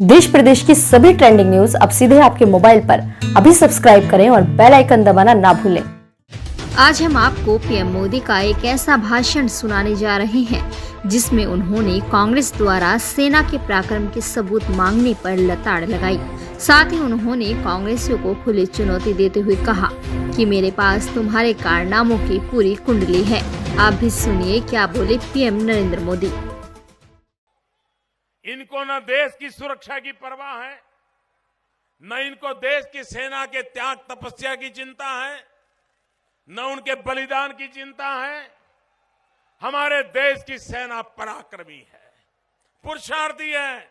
देश प्रदेश की सभी ट्रेंडिंग न्यूज अब सीधे आपके मोबाइल पर। अभी सब्सक्राइब करें और बेल आइकन दबाना ना भूलें। आज हम आपको पीएम मोदी का एक ऐसा भाषण सुनाने जा रहे हैं जिसमें उन्होंने कांग्रेस द्वारा सेना के पराक्रम के सबूत मांगने पर लताड़ लगाई। साथ ही उन्होंने कांग्रेसियों को खुली चुनौती देते हुए कहा कि मेरे पास तुम्हारे कारनामों की पूरी कुंडली है। आप भी सुनिए क्या बोले पीएम नरेंद्र मोदी। इनको न देश की सुरक्षा की परवाह है, न इनको देश की सेना के त्याग तपस्या की चिंता है, न उनके बलिदान की चिंता है। हमारे देश की सेना पराक्रमी है, पुरुषार्थी है।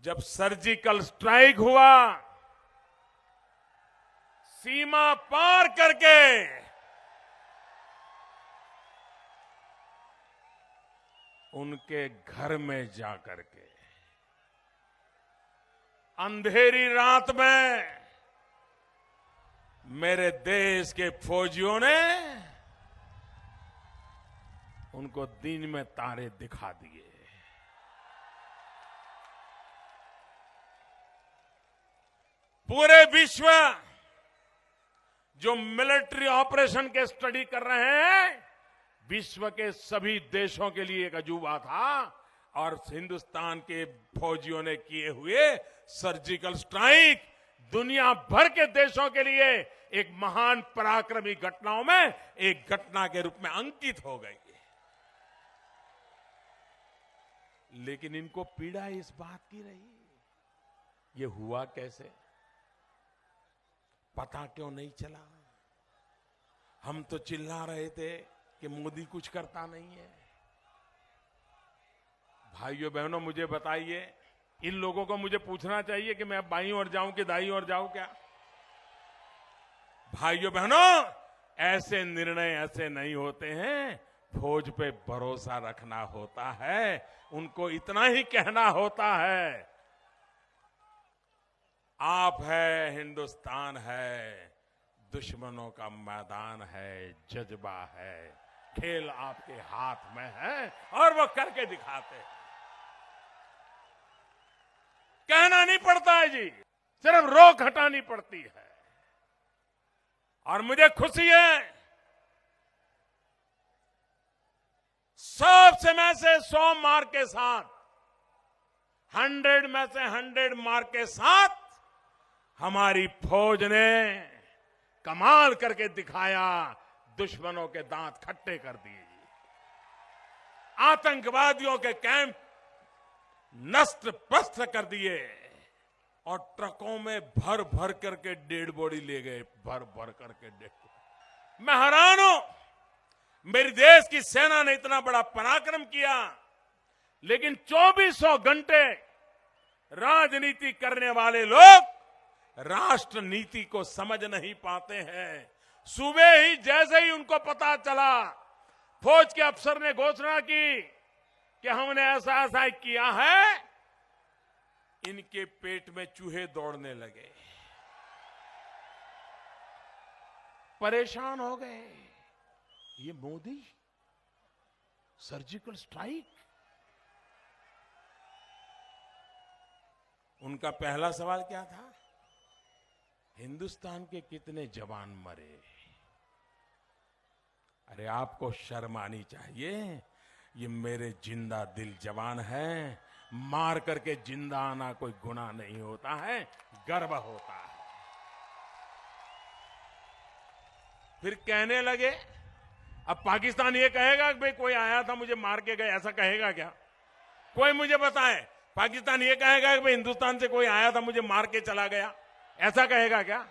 जब सर्जिकल स्ट्राइक हुआ, सीमा पार करके उनके घर में जाकर के अंधेरी रात में मेरे देश के फौजियों ने उनको दिन में तारे दिखा दिए। पूरे विश्व जो मिलिट्री ऑपरेशन के स्टडी कर रहे हैं, विश्व के सभी देशों के लिए एक अजूबा था और हिंदुस्तान के फौजियों ने किए हुए सर्जिकल स्ट्राइक दुनिया भर के देशों के लिए एक महान पराक्रमी घटनाओं में एक घटना के रूप में अंकित हो गई। लेकिन इनको पीड़ा इस बात की रही, ये हुआ कैसे, पता क्यों नहीं चला। हम तो चिल्ला रहे थे कि मोदी कुछ करता नहीं है। भाइयों बहनों, मुझे बताइए, इन लोगों को मुझे पूछना चाहिए कि मैं बाईं ओर जाऊं कि दाईं ओर जाऊं क्या? भाइयों बहनों, ऐसे निर्णय ऐसे नहीं होते हैं। फौज पे भरोसा रखना होता है, उनको इतना ही कहना होता है, आप है, हिंदुस्तान है, दुश्मनों का मैदान है, जज्बा है, खेल आपके हाथ में है और वो करके दिखाते। कहना नहीं पड़ता है जी, सिर्फ रोक हटानी पड़ती है। और मुझे खुशी है, 100 में से 100 मार्क के साथ, 100 में से 100 मार्क के साथ हमारी फौज ने कमाल करके दिखाया, दुश्मनों के दांत खट्टे कर दिए, आतंकवादियों के कैंप नष्ट पस्त कर दिए और ट्रकों में भर भर करके डेड बॉडी ले गए, भर भर करके डेड। मैं हैरान हूं, मेरी देश की सेना ने इतना बड़ा पराक्रम किया, लेकिन 2400 घंटे राजनीति करने वाले लोग राष्ट्र नीति को समझ नहीं पाते हैं। सुबह ही जैसे ही उनको पता चला, फौज के अफसर ने घोषणा की कि हमने ऐसा ऐसा किया है, इनके पेट में चूहे दौड़ने लगे, परेशान हो गए। ये मोदी, सर्जिकल स्ट्राइक। उनका पहला सवाल क्या था? हिंदुस्तान के कितने जवान मरे? अरे आपको शर्म आनी चाहिए, ये मेरे जिंदा दिल जवान हैं। मार करके जिंदा आना कोई गुनाह नहीं होता है, गर्व होता है। फिर कहने लगे, अब पाकिस्तान ये कहेगा कि भाई कोई आया था मुझे मार के गए, ऐसा कहेगा क्या? कोई मुझे बताए, पाकिस्तान ये कहेगा कि भाई हिंदुस्तान से कोई आया था मुझे मार के चला गया, ऐसा कहेगा क्या?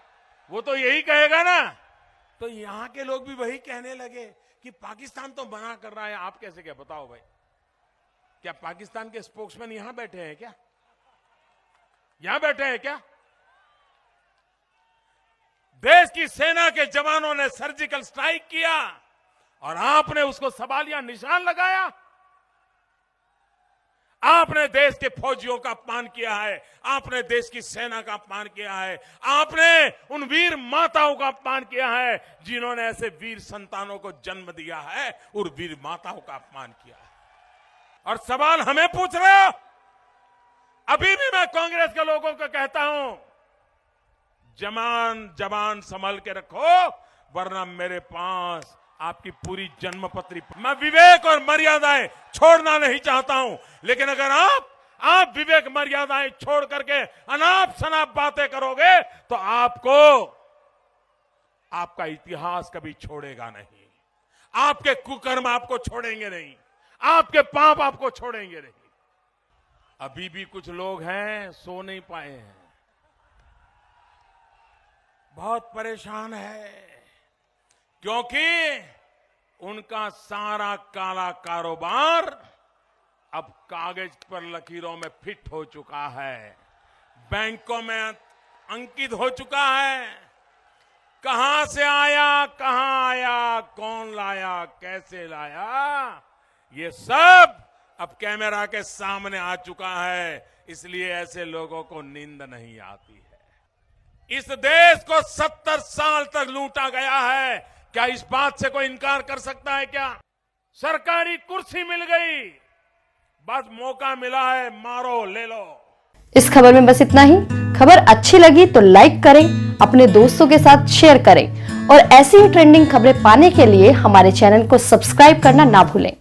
वो तो यही कहेगा ना। तो यहां के लोग भी वही कहने लगे कि पाकिस्तान तो मना कर रहा है, आप कैसे क्या? बताओ भाई, क्या पाकिस्तान के स्पोक्समैन यहां बैठे हैं क्या? यहां बैठे हैं क्या? देश की सेना के जवानों ने सर्जिकल स्ट्राइक किया और आपने उसको सवालिया निशान लगाया। आपने देश के फौजियों का अपमान किया है, आपने देश की सेना का अपमान किया है, आपने उन वीर माताओं का अपमान किया है जिन्होंने ऐसे वीर संतानों को जन्म दिया है, और वीर माताओं का अपमान किया है। और सवाल हमें पूछ रहे हो अभी भी मैं कांग्रेस के लोगों को कहता हूं, जबान संभल के रखो, वरना मेरे पास आपकी पूरी जन्मपत्री। मैं विवेक और मर्यादाएं छोड़ना नहीं चाहता हूं, लेकिन अगर आप विवेक मर्यादाएं छोड़ करके अनाप शनाप बातें करोगे तो आपका इतिहास कभी छोड़ेगा नहीं। आपके कुकर्म आपको छोड़ेंगे नहीं, आपके पाप आपको छोड़ेंगे नहीं। अभी भी कुछ लोग हैं सो नहीं पाए हैं, बहुत परेशान है, क्योंकि उनका सारा काला कारोबार अब कागज पर लकीरों में फिट हो चुका है, बैंकों में अंकित हो चुका है। कहां से आया, कहां आया, कौन लाया, कैसे लाया, ये सब अब कैमरा के सामने आ चुका है। इसलिए ऐसे लोगों को नींद नहीं आती है। इस देश को 70 साल तक लूटा गया है, क्या इस बात से कोई इनकार कर सकता है क्या? सरकारी कुर्सी मिल गई, बस मौका मिला है, मारो ले लो। इस खबर में बस इतना ही। खबर अच्छी लगी तो लाइक करें, अपने दोस्तों के साथ शेयर करें और ऐसी ही ट्रेंडिंग खबरें पाने के लिए हमारे चैनल को सब्सक्राइब करना ना भूलें।